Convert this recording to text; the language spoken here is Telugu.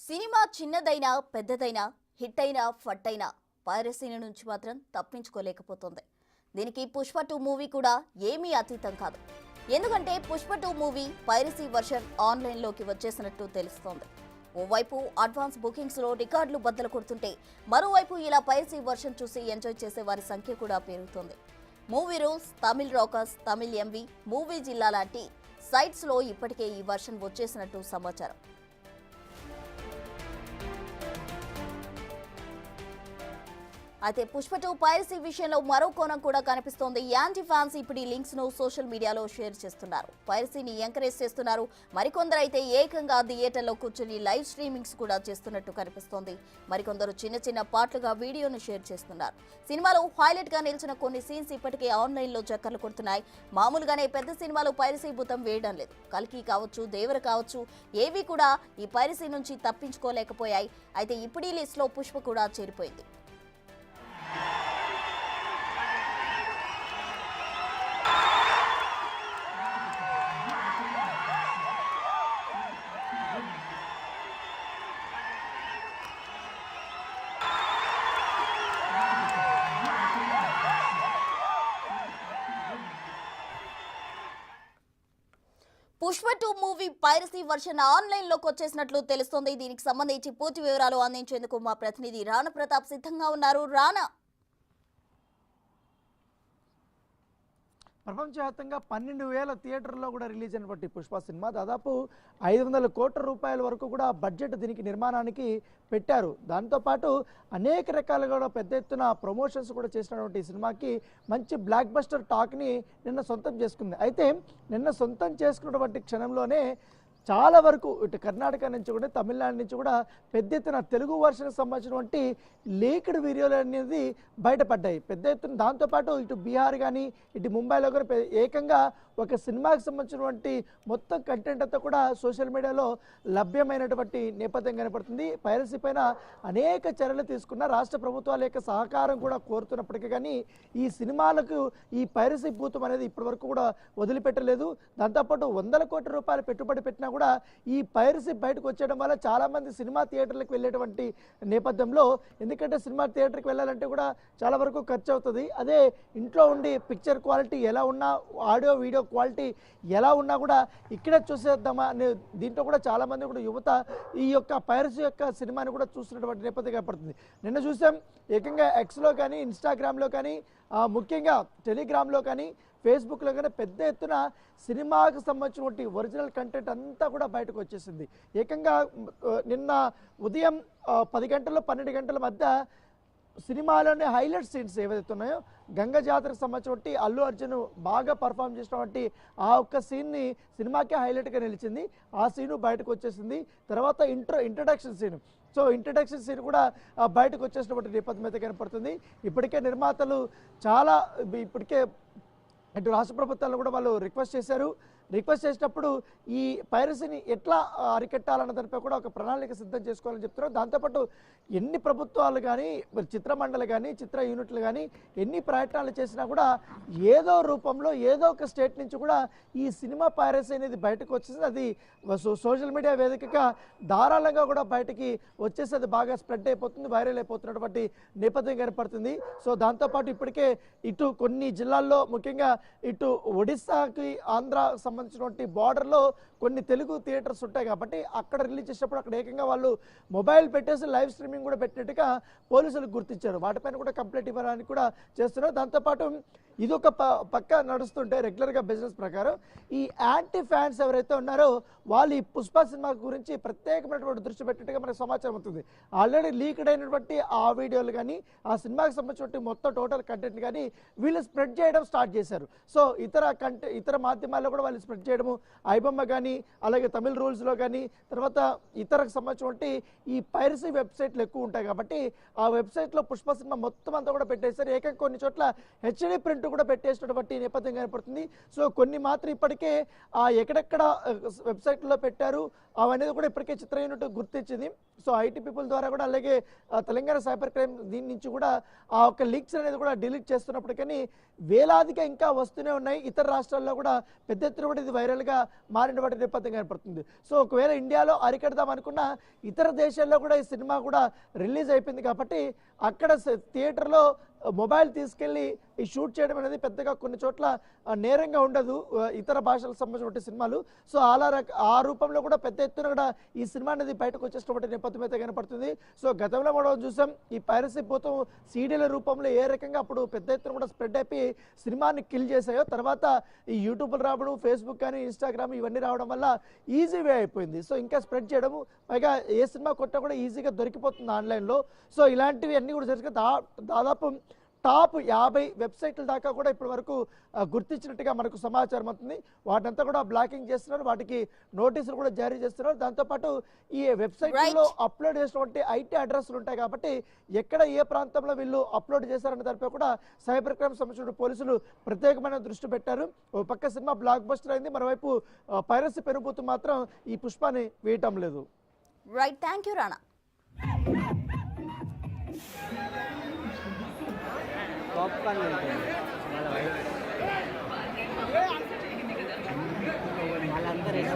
సినిమా చిన్నదైనా పెద్దదైనా హిట్ అయినా ఫట్ అయినా పైరసీ నుంచి మాత్రం తప్పించుకోలేకపోతుంది. దీనికి పుష్ప 2 మూవీ కూడా ఏమీ అతీతం కాదు. ఎందుకంటే పుష్ప 2 మూవీ పైరసీ వర్షన్ ఆన్లైన్లోకి వచ్చేసినట్టు తెలుస్తోంది. ఓవైపు అడ్వాన్స్ బుకింగ్స్ లో రికార్డులు బద్దలు కొడుతుంటే మరోవైపు ఇలా పైరసీ వర్షన్ చూసి ఎంజాయ్ చేసే వారి సంఖ్య కూడా పెరుగుతోంది. Movie rules, Tamil rockers, Tamil MV, movie Jilla లాంటి సైట్స్ లో ఇప్పటికే ఈ వర్షన్ వచ్చేసినట్టు సమాచారం. అయితే పుష్ప 2 పైరసీ విషయంలో మరో కోణం కూడా కనిపిస్తోంది. యాంటీ ఫ్యాన్స్ ఇప్పుడు ఈ లింక్స్ ను సోషల్ మీడియాలో షేర్ చేస్తున్నారు, పైరసీని ఎంకరేజ్ చేస్తున్నారు. మరికొందరు అయితే ఏకంగా థియేటర్లో కూర్చుని లైవ్ స్ట్రీమింగ్స్ కూడా చేస్తున్నట్టు కనిపిస్తోంది. మరికొందరు చిన్న చిన్న పార్ట్లుగా వీడియోను షేర్ చేస్తున్నారు. సినిమాలో హైలైట్ గా నిలిచిన కొన్ని సీన్స్ ఇప్పటికే ఆన్లైన్ లో చక్కర్లు కొడుతున్నాయి. మామూలుగానే పెద్ద సినిమాలు పైరసీ భూతం వేయడం లేదు. కల్కి కావచ్చు, దేవర కావచ్చు, ఏవి కూడా ఈ పైరసీ నుంచి తప్పించుకోలేకపోయాయి. అయితే ఇప్పుడు ఈ లిస్ట్ లో పుష్ప కూడా చేరిపోయింది. Pushpa 2 movie piracy version online లోకి వచ్చేసినట్లు తెలుస్తోంది. దీనికి సంబంధించి పూర్తి వివరాలు అందించేందుకు మా ప్రతినిధి రాణా ప్రతాప్ సిద్ధంగా ఉన్నారు. రాణా, ప్రపంచవ్యాప్తంగా 12,000 థియేటర్లో కూడా రిలీజ్ అయినటువంటి పుష్ప సినిమా దాదాపు 500 కోట్ల రూపాయల వరకు కూడా బడ్జెట్ దీనికి నిర్మాణానికి పెట్టారు. దాంతోపాటు అనేక రకాలుగా కూడా పెద్ద ఎత్తున ప్రమోషన్స్ కూడా చేసినటువంటి ఈ సినిమాకి మంచి బ్లాక్ బస్టర్ టాక్ని నిన్న సొంతం చేసుకుంది. అయితే నిన్న సొంతం చేసుకున్నటువంటి క్షణంలోనే చాలా వరకు ఇటు కర్ణాటక నుంచి కూడా తమిళనాడు నుంచి కూడా పెద్ద ఎత్తున తెలుగు వర్షన్కి సంబంధించినటువంటి లీక్డ్ వీడియోలు అనేది బయటపడ్డాయి పెద్ద ఎత్తున. దాంతోపాటు ఇటు బీహార్ కానీ ఇటు ముంబైలో కూడా ఏకంగా ఒక సినిమాకి సంబంధించినటువంటి మొత్తం కంటెంట్ అంతా కూడా సోషల్ మీడియాలో లభ్యమైనటువంటి నేపథ్యం కనపడుతుంది. పైరసీ పైన అనేక చర్యలు తీసుకున్న రాష్ట్ర ప్రభుత్వాల యొక్క సహకారం కూడా కోరుతున్నప్పటికీ కానీ ఈ సినిమాలకు ఈ పైరసీ భూతం అనేది ఇప్పటివరకు కూడా వదిలిపెట్టలేదు. దాంతోపాటు 100 కోట్ల రూపాయలు పెట్టుబడి పెట్టినా కూడా ఈ పైరసీ బయటకు వచ్చేయడం వల్ల చాలామంది సినిమా థియేటర్లకు వెళ్ళేటువంటి నేపథ్యంలో, ఎందుకంటే సినిమా థియేటర్కి వెళ్ళాలంటే కూడా చాలా వరకు ఖర్చు అవుతుంది. అదే ఇంట్లో ఉండి పిక్చర్ క్వాలిటీ ఎలా ఉన్నా, ఆడియో వీడియో క్వాలిటీ ఎలా ఉన్నా కూడా ఇక్కడే చూసేద్దామా అనే దీంట్లో కూడా చాలామంది కూడా యువత ఈ యొక్క పైరసీ యొక్క సినిమాని కూడా చూస్తున్నటువంటి నేపథ్యం కనపడుతుంది. నిన్న చూసాం ఏకంగా ఎక్స్లో కానీ, ఇన్స్టాగ్రామ్లో కానీ, ముఖ్యంగా టెలిగ్రామ్లో కానీ, ఫేస్బుక్లో కానీ పెద్ద ఎత్తున సినిమాకు సంబంధించినటువంటి ఒరిజినల్ కంటెంట్ అంతా కూడా బయటకు వచ్చేసింది. ఏకంగా నిన్న ఉదయం 10 గంటల 12 గంటల మధ్య సినిమాలోని హైలైట్ సీన్స్ ఏవైతే ఉన్నాయో, గంగ జాతరకు సంబంధించినటువంటి అల్లు అర్జున్ బాగా పర్ఫామ్ చేసినటువంటి ఆ ఒక్క సీన్ని సినిమాకే హైలైట్గా నిలిచింది. ఆ సీను బయటకు వచ్చేసింది. తర్వాత introduction scene, so introduction scene కూడా బయటకు వచ్చేసినటువంటి నేపథ్యం అయితే కనపడుతుంది. ఇప్పటికే నిర్మాతలు చాలా ఇప్పటికే ఇటు రాష్ట్ర ప్రభుత్వాలను కూడా వాళ్ళు రిక్వెస్ట్ చేసినప్పుడు ఈ పైరసీని ఎట్లా అరికట్టాలన్న దానిపై కూడా ఒక ప్రణాళిక సిద్ధం చేసుకోవాలని చెప్తున్నారు. దాంతోపాటు ఎన్ని ప్రభుత్వాలు కానీ, చిత్రమండలి కానీ, చిత్ర యూనిట్లు కానీ ఎన్ని ప్రయత్నాలు చేసినా కూడా ఏదో రూపంలో ఏదో ఒక స్టేట్ నుంచి కూడా ఈ సినిమా పైరసీ అనేది బయటకు వచ్చేసి అది సోషల్ మీడియా వేదికగా ధారాళంగా కూడా బయటికి వచ్చేసి అది బాగా స్ప్రెడ్ అయిపోతుంది, వైరల్ అయిపోతున్నటువంటి నేపథ్యం కనపడుతుంది. సో దాంతోపాటు ఇప్పటికే ఇటు కొన్ని జిల్లాల్లో, ముఖ్యంగా ఇటు ఒడిస్సాకి ఆంధ్ర సంబంధించినటువంటి బార్డర్లో కొన్ని తెలుగు థియేటర్స్ ఉంటాయి కాబట్టి అక్కడ రిలీజ్ చేసినప్పుడు అక్కడ ఏకంగా వాళ్ళు మొబైల్ పెట్టేసి లైవ్ స్ట్రీమింగ్ కూడా పెట్టినట్టుగా పోలీసులు గుర్తించారు. వాటిపైన కూడా కంప్లైంట్ ఇవ్వడానికి కూడా చేస్తున్నారు. దాంతోపాటు ఇది ఒక పక్క నడుస్తుంటే రెగ్యులర్గా బిజినెస్ ప్రకారం ఈ యాంటీ ఫ్యాన్స్ ఎవరైతే ఉన్నారో వాళ్ళు ఈ పుష్ప సినిమా గురించి ప్రత్యేకమైనటువంటి దృష్టి పెట్టినట్టుగా మనకు సమాచారం అవుతుంది. ఆల్రెడీ లీక్డ్ అయినటువంటి ఆ వీడియోలు కానీ, ఆ సినిమాకి సంబంధించినటువంటి మొత్తం టోటల్ కంటెంట్ కానీ వీళ్ళు స్ప్రెడ్ చేయడం స్టార్ట్ చేశారు. సో ఇతర మాధ్యమాల్లో కూడా వాళ్ళు స్ప్రెడ్ చేయడము, ఐబొమ్మ కానీ, అలాగే తమిళ్ రూల్స్లో కానీ, తర్వాత ఇతరకు సంబంధించినటువంటి ఈ పైరసీ వెబ్సైట్లు ఎక్కువ ఉంటాయి కాబట్టి ఆ వెబ్సైట్లో పుష్ప సినిమా మొత్తం అంతా కూడా పెట్టేశారు. ఏకంగా కొన్ని చోట్ల హెచ్డి ప్రింట్ కూడా పెట్టేసినటువంటి నేపథ్యం కనపడుతుంది. సో కొన్ని మాత్రం ఇప్పటికే ఎక్కడెక్కడ వెబ్సైట్లో పెట్టారు అవనేది కూడా ఇప్పటికే చిత్ర యూనిట్ గుర్తించింది. సో ఐటీ పీపుల్ ద్వారా కూడా, అలాగే తెలంగాణ సైబర్ క్రైమ్ దీని నుంచి కూడా ఆ ఒక్క లీక్స్ అనేది కూడా డిలీట్ చేస్తున్నప్పటికీ వేలాదిగా ఇంకా వస్తూనే ఉన్నాయి. ఇతర రాష్ట్రాల్లో కూడా పెద్ద ఎత్తున కూడా ఇది వైరల్గా మారినటువంటి చేస్తున్నటువంటి నేపథ్యం కనపడుతుంది. సో ఒకవేళ ఇండియాలో అరికడదాం అనుకున్న ఇతర దేశాల్లో కూడా ఈ సినిమా కూడా రిలీజ్ అయిపోయింది కాబట్టి అక్కడ థియేటర్లో మొబైల్ తీసుకెళ్లి ఈ షూట్ చేయడం అనేది పెద్దగా కొన్ని చోట్ల నేరంగా ఉండదు ఇతర భాషలకు సంబంధించిన సినిమాలు. సో ఆ రూపంలో కూడా పెద్ద ఎత్తున కూడా ఈ సినిమా అనేది బయటకు వచ్చేసినటువంటి నేపథ్యం అయితే కనపడుతుంది. సో గతంలో మనం చూసాం ఈ పైరసీ పోతం సీడీల రూపంలో ఏ రకంగా అప్పుడు పెద్ద ఎత్తున కూడా స్ప్రెడ్ అయిపోయి సినిమాని కిల్ చేశాయో, తర్వాత ఈ యూట్యూబ్లు రావడం, ఫేస్బుక్ కానీ ఇన్స్టాగ్రామ్ ఇవన్నీ రావడం వల్ల ఈజీ వే అయిపోయింది. సో ఇంకా స్ప్రెడ్ చేయడం, పైగా ఏ సినిమా కొట్టా కూడా ఈజీగా దొరికిపోతుంది ఆన్లైన్లో. సో ఇలాంటివి అన్నీ కూడా జరిగిన దాదాపు టాప్ 50 వెబ్సైట్ల దాకా కూడా ఇప్పటి వరకు గుర్తించినట్టుగా మనకు సమాచారం అవుతుంది. వాటినంతా కూడా బ్లాకింగ్ చేస్తున్నారు, వాటికి నోటీసులు కూడా జారీ చేస్తున్నారు. దాంతోపాటు ఈ వెబ్సైట్లో అప్లోడ్ చేసినటువంటి ఐటీ అడ్రస్లు ఉంటాయి కాబట్టి ఎక్కడ ఏ ప్రాంతంలో వీళ్ళు అప్లోడ్ చేశారనే దానిపై కూడా సైబర్ క్రైమ్ సంబంధించిన పోలీసులు ప్రత్యేకమైన దృష్టి పెట్టారు. ఒక పక్క సినిమా బ్లాక్ బస్టర్ అయింది, మరోవైపు పైరసీ పెరుగుతూ మాత్రం ఈ పుష్పాన్ని వేయటం లేదు. Right, thank you Rana. Popcorn వాళ్ళందరూ ఎన్ని